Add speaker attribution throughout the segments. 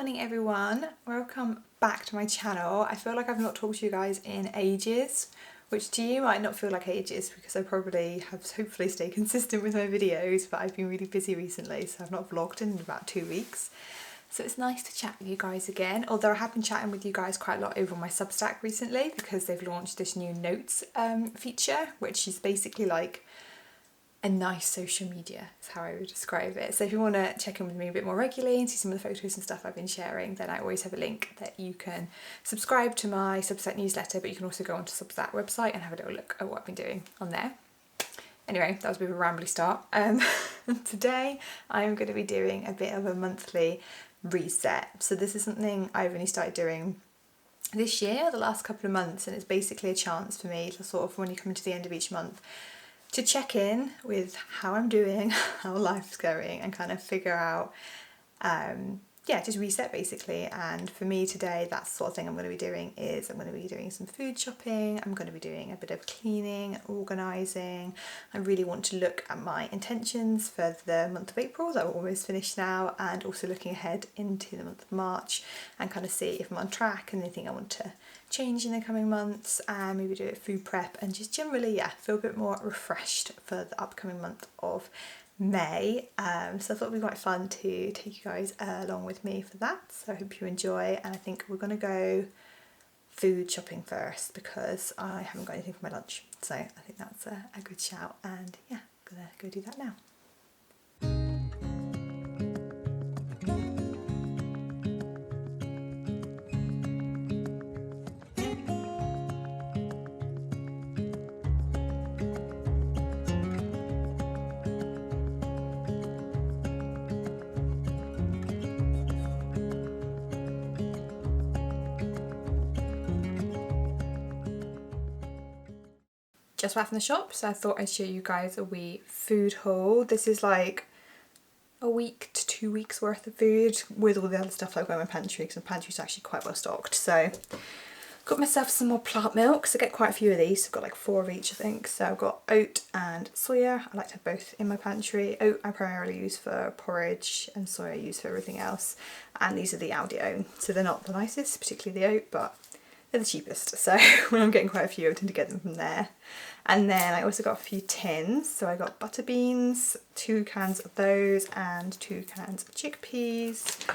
Speaker 1: morning everyone, welcome back to my channel. I feel like I've not talked to you guys in ages, which to you might not feel like ages because I probably have hopefully stayed consistent with my videos, but I've been really busy recently, so I've not vlogged in about 2 weeks. So it's nice to chat with you guys again, although I have been chatting with you guys quite a lot over on my Substack recently because they've launched this new notes feature, which is basically like a nice social media is how I would describe it. So if you want to check in with me a bit more regularly and see some of the photos and stuff I've been sharing, then I always have a link that you can subscribe to my Substack newsletter, but you can also go onto Substack website and have a little look at what I've been doing on there. Anyway, that was a bit of a rambly start. Today I'm going to be doing a bit of a monthly reset. So this is something I've only started doing this year, the last couple of months, and it's basically a chance for me to sort of, when you come to the end of each month, to check in with how I'm doing, how life's going, and kind of figure out, just reset basically. And for me today, that's the sort of thing I'm going to be doing is I'm going to be doing some food shopping, I'm going to be doing a bit of cleaning, organising. I really want to look at my intentions for the month of April that will almost finish now, and also looking ahead into the month of March and kind of see if I'm on track and anything I want to change in the coming months, and maybe do a food prep and just generally feel a bit more refreshed for the upcoming month of May. So I thought it'd be quite fun to take you guys along with me for that, so I hope you enjoy. And I think we're gonna go food shopping first because I haven't got anything for my lunch, so I think that's a good shout, and yeah, I'm gonna go do that now. Just back from the shop, so I thought I'd show you guys a wee food haul. This is like a week to 2 weeks worth of food with all the other stuff I've got in my pantry, because my pantry's actually quite well stocked. So got myself some more plant milk, so I get quite a few of these. I've got like 4 of each I think. So I've got oat and soya. I like to have both in my pantry. Oat I primarily use for porridge and soya I use for everything else. And these are the Aldi own, so they're not the nicest, particularly the oat, but they're the cheapest. So when I'm getting quite a few I tend to get them from there. And then I also got a few tins, so I got butter beans, 2 cans of those, and 2 cans of chickpeas.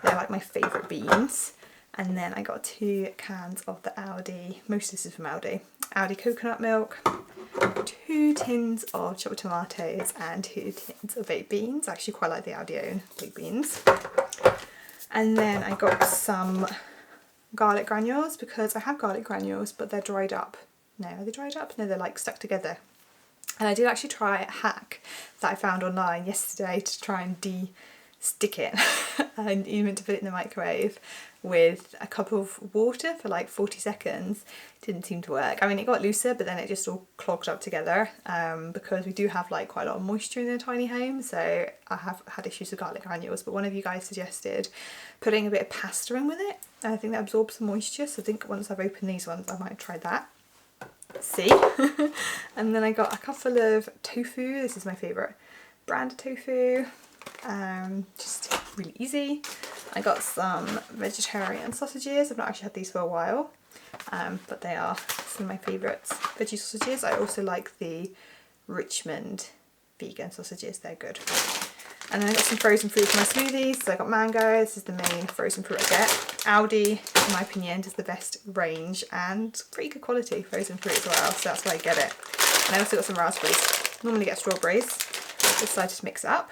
Speaker 1: They're like my favourite beans. And then I got 2 cans of the Aldi, most of this is from Aldi coconut milk, 2 tins of chopped tomatoes, and 2 tins of baked beans. I actually quite like the Aldi own baked beans. And then I got some garlic granules, because I have garlic granules but they're dried up. No, are they dried up? No, they're like stuck together. And I did actually try a hack that I found online yesterday to try and de-stick it. And you meant to put it in the microwave with a cup of water for like 40 seconds. It didn't seem to work. I mean, it got looser, but then it just all clogged up together, because we do have like quite a lot of moisture in a tiny home, so I have had issues with garlic granules. But one of you guys suggested putting a bit of pasta in with it, and I think that absorbs some moisture, so I think once I've opened these ones I might try that. See. And then I got a couple of tofu. This is my favourite brand of tofu, just really easy. I got some vegetarian sausages. I've not actually had these for a while, but they are some of my favourites veggie sausages. I also like the Richmond vegan sausages, they're good. And then I got some frozen fruit for my smoothies. So I got mango, this is the main frozen fruit I get. Aldi, in my opinion, does the best range and pretty good quality frozen fruit as well, so that's why I get it. And I also got some raspberries. Normally get strawberries, decided to mix it up.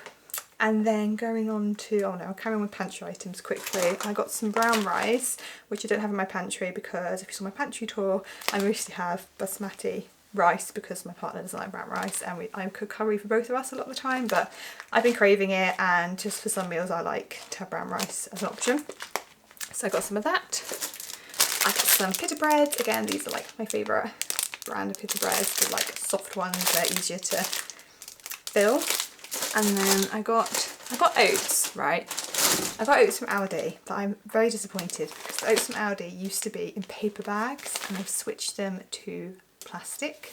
Speaker 1: And then going on to, I'll carry on with pantry items quickly. I got some brown rice, which I don't have in my pantry because if you saw my pantry tour, I mostly have basmati rice because my partner doesn't like brown rice, and I cook curry for both of us a lot of the time, but I've been craving it, and just for some meals I like to have brown rice as an option. So I got some of that. I got some pita breads. Again, these are like my favourite brand of pita breads. They're like soft ones, they're easier to fill. And then I got oats, right? I got oats from Aldi, but I'm very disappointed because the oats from Aldi used to be in paper bags and I've switched them to plastic.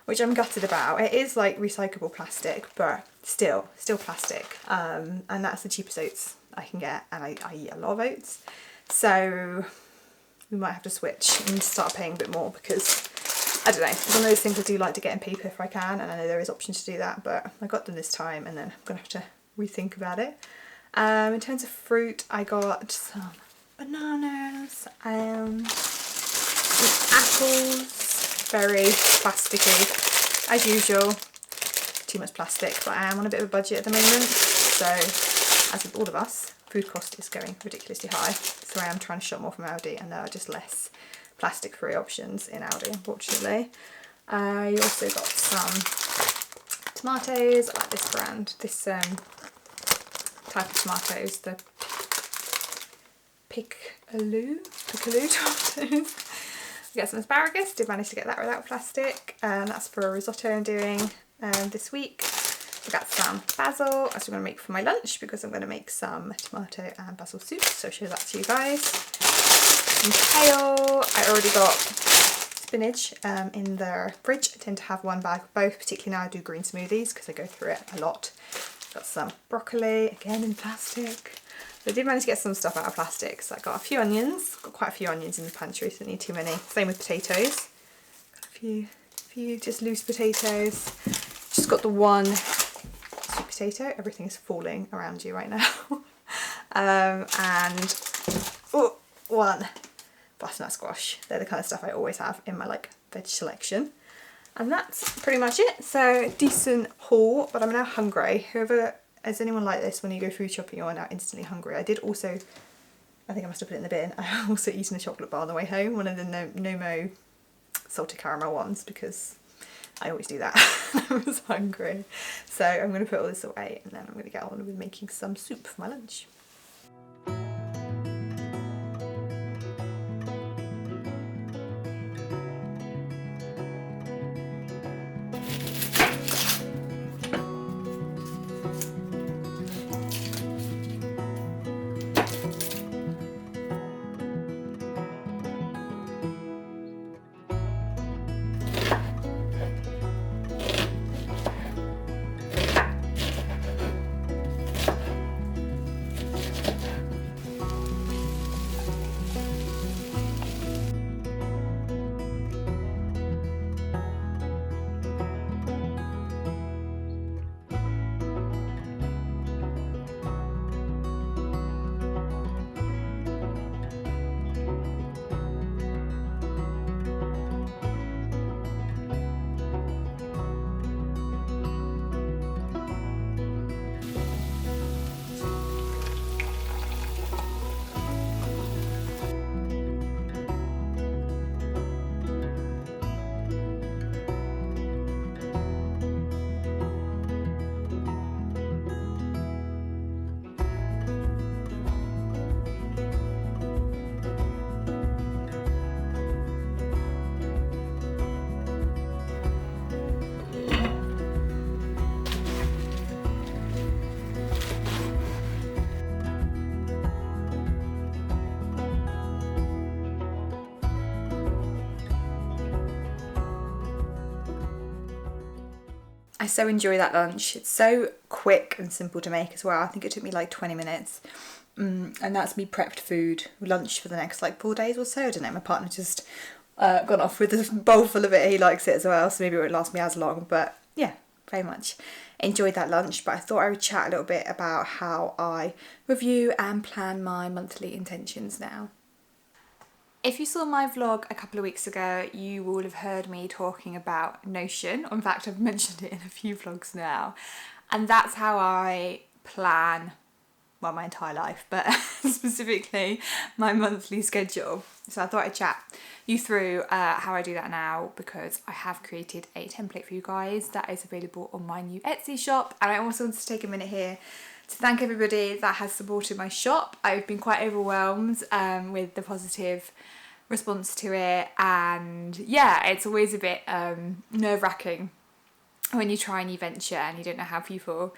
Speaker 1: which I'm gutted about. It is like recyclable plastic, but still plastic. And that's the cheapest oats I can get, and I eat a lot of oats. So we might have to switch and start paying a bit more, because I don't know, it's one of those things I do like to get in paper if I can, and I know there is options to do that, but I got them this time and then I'm gonna have to rethink about it. In terms of fruit, I got some bananas, some apples, very plasticky as usual, too much plastic, but I am on a bit of a budget at the moment, so as with all of us, food cost is going ridiculously high, so I am trying to shop more from Aldi, and there are just less plastic free options in Aldi, unfortunately. I also got some tomatoes. I like this brand, this type of tomatoes, the Pickaloo tomatoes. I got some asparagus, did manage to get that without plastic, and that's for a risotto I'm doing this week. I got some basil, as I'm going to make for my lunch, because I'm going to make some tomato and basil soup, so I'll show that to you guys. Some kale, I already got spinach in the fridge. I tend to have one bag of both, particularly now I do green smoothies because I go through it a lot. Got some broccoli, again in plastic. I did manage to get some stuff out of plastic, so I got a few onions, got quite a few onions in the pantry, so don't need too many. Same with potatoes, got a few just loose potatoes. Just got the one sweet potato, everything is falling around you right now. And one butternut squash. They're the kind of stuff I always have in my like veg selection. And that's pretty much it. So decent haul, but I'm now hungry. Is anyone like this when you go food shopping you're now instantly hungry? I did also, I think I must have put it in the bin, I also eaten a chocolate bar on the way home, one of the Nomo salted caramel ones, because I always do that. I was hungry. So I'm going to put all this away, and then I'm going to get on with making some soup for my lunch. I so enjoy that lunch. It's so quick and simple to make as well. I think it took me like 20 minutes. And that's me prepped food, lunch for the next like 4 days or so. I don't know, my partner just gone off with a bowl full of it. He likes it as well, so maybe it won't last me as long. But yeah, very much enjoyed that lunch. But I thought I would chat a little bit about how I review and plan my monthly intentions now. If you saw my vlog a couple of weeks ago, you will have heard me talking about Notion. In fact, I've mentioned it in a few vlogs now. And that's how I plan, well, my entire life, but specifically my monthly schedule. So I thought I'd chat you through how I do that now, because I have created a template for you guys that is available on my new Etsy shop. And I also want to take a minute here to thank everybody that has supported my shop. I've been quite overwhelmed with the positive response to it, and yeah, it's always a bit nerve-wracking when you try a new venture and you don't know how people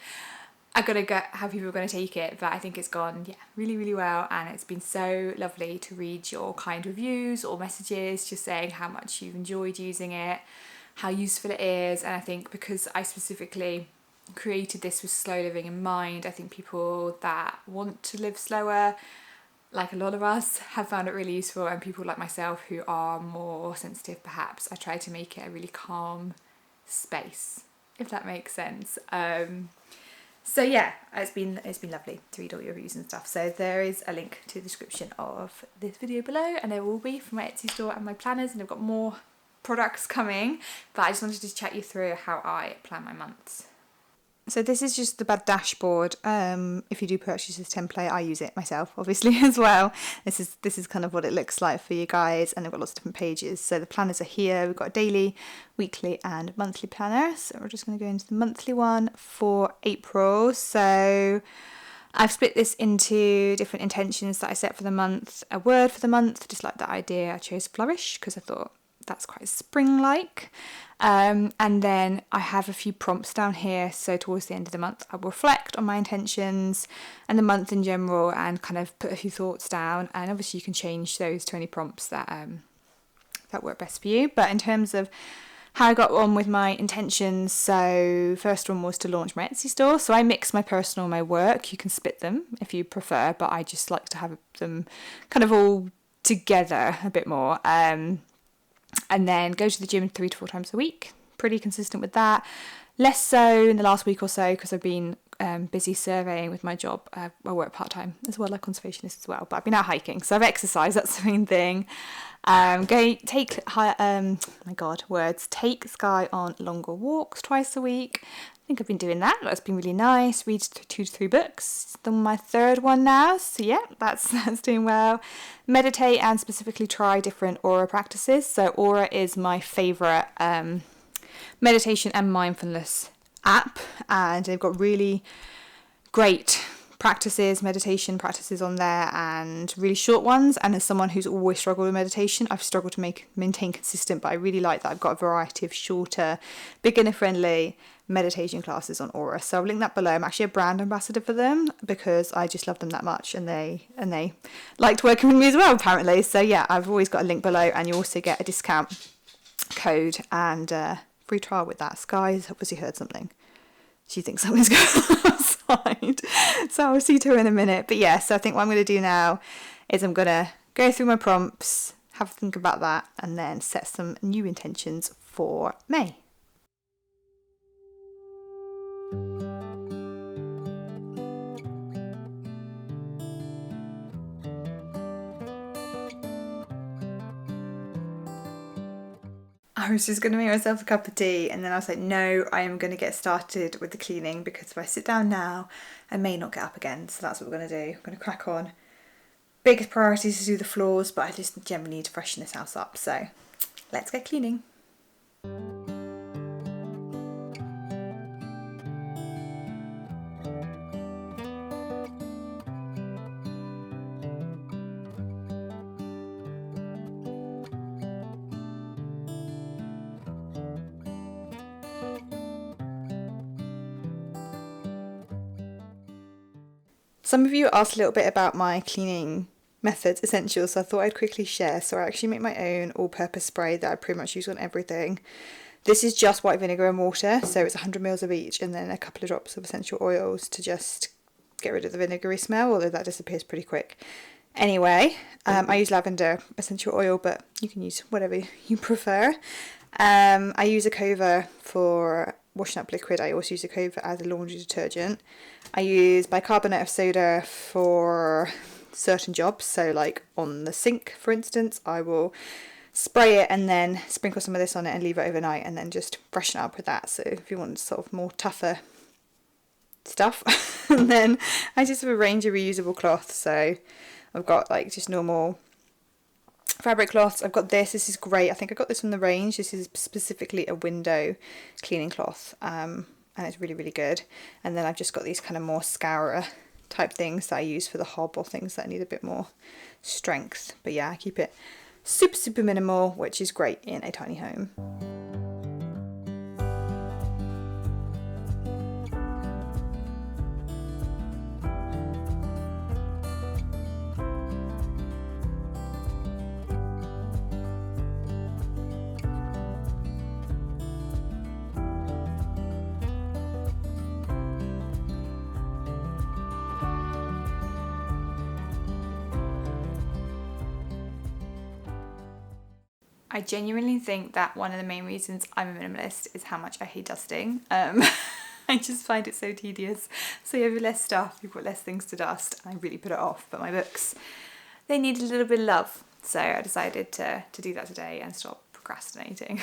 Speaker 1: are going to take it, but I think it's gone really, really well, and it's been so lovely to read your kind reviews or messages just saying how much you've enjoyed using it, how useful it is. And I think because I specifically created this with slow living in mind, I think people that want to live slower, like a lot of us, have found it really useful, and people like myself who are more sensitive perhaps, I try to make it a really calm space, if that makes sense. So yeah, it's been lovely to read all your reviews and stuff. So there is a link to the description of this video below, and there will be for my Etsy store and my planners, and I've got more products coming, but I just wanted to chat you through how I plan my months. So this is just the bad dashboard. If you do purchase this template, I use it myself, obviously, as well. This is kind of what it looks like for you guys, and I've got lots of different pages. So the planners are here. We've got a daily, weekly, and monthly planner. So we're just going to go into the monthly one for April. So I've split this into different intentions that I set for the month. A word for the month, just like that idea. I chose flourish because I thought that's quite spring-like. And then I have a few prompts down here, so towards the end of the month I will reflect on my intentions and the month in general and kind of put a few thoughts down, and obviously you can change those to any prompts that that work best for you. But in terms of how I got on with my intentions, so first one was to launch my Etsy store. So I mix my personal and my work. You can split them if you prefer, but I just like to have them kind of all together a bit more. And then go to the gym 3 to 4 times a week. Pretty consistent with that. Less so in the last week or so because I've been busy surveying with my job. I work part-time as well, like conservationist as well. But I've been out hiking, so I've exercised. That's the main thing. Take Sky on longer walks twice a week. I think I've been doing that. That's been really nice. Read 2 to 3 books. It's my 3rd one now. So yeah, that's doing well. Meditate and specifically try different Aura practices. So Aura is my favourite meditation and mindfulness app, and they've got really great meditation practices on there, and really short ones. And as someone who's always struggled with meditation, I've struggled to maintain consistent, but I really like that I've got a variety of shorter, beginner friendly meditation classes on Aura. So I'll link that below. I'm actually a brand ambassador for them because I just love them that much, and they liked working with me as well, apparently. So yeah, I've always got a link below, and you also get a discount code and free trial with that. Sky's obviously heard something. She thinks something's going on outside. So I'll see to her in a minute. But yeah, so I think what I'm going to do now is I'm going to go through my prompts, have a think about that, and then set some new intentions for May. I was just going to make myself a cup of tea, and then I was like, no, I am going to get started with the cleaning, because if I sit down now, I may not get up again. So that's what we're going to do. I'm going to crack on. Biggest priority is to do the floors, but I just generally need to freshen this house up. So let's get cleaning. Some of you asked a little bit about my cleaning methods, essentials, so I thought I'd quickly share. So I actually make my own all-purpose spray that I pretty much use on everything. This is just white vinegar and water, so it's 100 ml of each, and then a couple of drops of essential oils to just get rid of the vinegary smell, although that disappears pretty quick. Anyway, I use lavender essential oil, but you can use whatever you prefer. I use a Akova for washing up liquid. I also use a Akova as a laundry detergent. I use bicarbonate of soda for certain jobs, so like on the sink, for instance, I will spray it and then sprinkle some of this on it and leave it overnight, and then just freshen it up with that. So if you want sort of more tougher stuff. And then I just have a range of reusable cloths. So I've got like just normal fabric cloths. I've got this is great. I think I got this from the range. This is specifically a window cleaning cloth, and it's really, really good. And then I've just got these kind of more scourer type things that I use for the hob, or things that need a bit more strength. But yeah, I keep it super, super minimal, which is great in a tiny home. I genuinely think that one of the main reasons I'm a minimalist is how much I hate dusting. I just find it so tedious. So you have less stuff, you've got less things to dust, and I really put it off. But my books, they need a little bit of love. So I decided to do that today and stop procrastinating.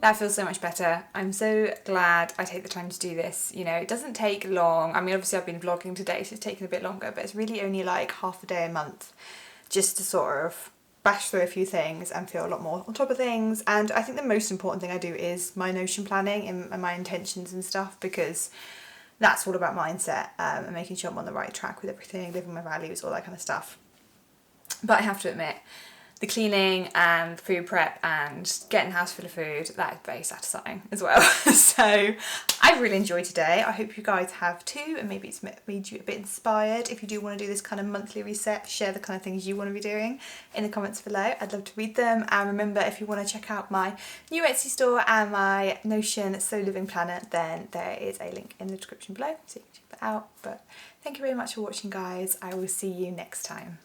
Speaker 1: That feels so much better. I'm so glad I take the time to do this. You know, it doesn't take long. I mean, obviously I've been vlogging today, so it's taken a bit longer, but it's really only like half a day a month just to sort of bash through a few things and feel a lot more on top of things. And I think the most important thing I do is my Notion planning and my intentions and stuff, because that's all about mindset and making sure I'm on the right track with everything, living my values, all that kind of stuff. But I have to admit, the cleaning and food prep and getting a house full of food, that is very satisfying as well. So I've really enjoyed today. I hope you guys have too, and maybe it's made you a bit inspired. If you do want to do this kind of monthly reset, share the kind of things you want to be doing in the comments below. I'd love to read them. And remember, if you want to check out my new Etsy store and my Notion Slow Living Planner, then there is a link in the description below, so you can check that out. But thank you very much for watching, guys. I will see you next time.